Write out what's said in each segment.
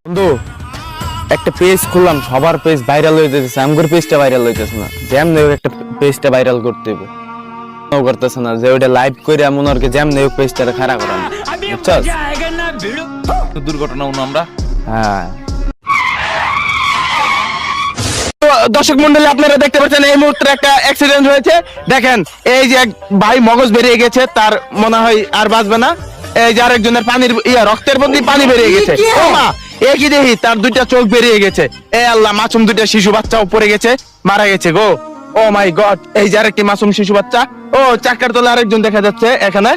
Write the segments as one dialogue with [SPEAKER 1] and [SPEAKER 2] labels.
[SPEAKER 1] বন্ধু একটা পেজ খুললাম, সবার পেজ ভাইরাল হয়ে যেতেছে, আমগোর পেজটা ভাইরাল হইতেছে না। যেমনি হোক একটা পেজটা ভাইরাল করতে হবে, করতেছে না যে ওইটা লাইভ করে এমন আর কি যেমনি হোক পেজটা খারাপ করাম, বুঝছস?
[SPEAKER 2] দুর্ঘটনা আমরা
[SPEAKER 1] হ্যাঁ। দর্শক মন্ডলী, আপনারা দেখতে পাচ্ছেন এই মুহূর্তে একটা অ্যাক্সিডেন্ট হয়েছে। দেখেন এই যে এক ভাই মগজ বেরিয়ে গেছে, তার মনে হয় আর বাঁচবে না। এই যে আরেকজনের পানির রক্তের মধ্যে পানি বেরিয়ে গেছে। ও মা, একই দেখি তার দুইটা চোখ বেরিয়ে গেছে। এ আল্লাহ, মাসুম দুইটা শিশু বাচ্চাও পড়ে গেছে, মারা গেছে গো। ও মাই গড, এই যে আরেকটি মাসুম শিশু বাচ্চা। ও চাকার তলে আরেকজন দেখা যাচ্ছে এখানে।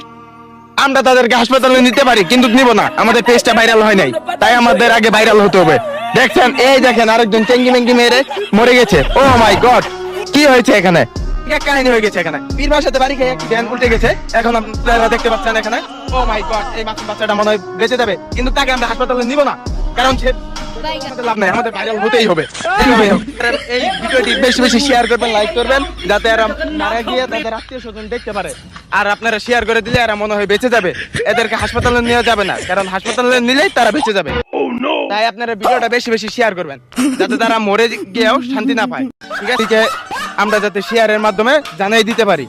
[SPEAKER 1] আমরা তাদেরকে হাসপাতালে নিতে পারি, কিন্তু নিব না, আমাদের পেজটা ভাইরাল হয় নাই, তাই আমাদের আগে ভাইরাল হতে হবে। দেখছেন, এই দেখেন আরেকজন টেঙ্গি মেঙ্গি মেরে মরে গেছে। ও মাই গড, কি হয়েছে এখানে? এক কাহিনী হয়ে গেছে এখানে। পীরবার সাথে বাড়ি খেয়ে ভ্যান উল্টে গেছে, এখন আপনারা দেখতে পাচ্ছেন এখানে। ও মাই গড, এই মাসুম বাচ্চাটা মনে হয় বেঁচে যাবে, কিন্তু তাকে আমরা হাসপাতালে নিব না, কারণ সে লাভ নাই, আমাদের ভাইরাল হতেই হবে। এই ভিডিওটি বেশি বেশি শেয়ার করবেন, লাইক করবেন, যাতে এরা মারা গিয়ে তাদের আত্মীয় স্বজন দেখতে পারে। আর আপনারা শেয়ার করে দিলে এরা মনে হয় বেঁচে যাবে। এদেরকে হাসপাতালে নিয়ে যাবে না, কারণ হাসপাতালে নিলেই তারা বেঁচে যাবে। তাই আপনারা ভিডিওটা বেশি বেশি শেয়ার করবেন, যাতে তারা মরে গিয়েও শান্তি না পায়। ঠিক আছে, আমরা যাতে শেয়ারের মাধ্যমে জানাই দিতে পারি।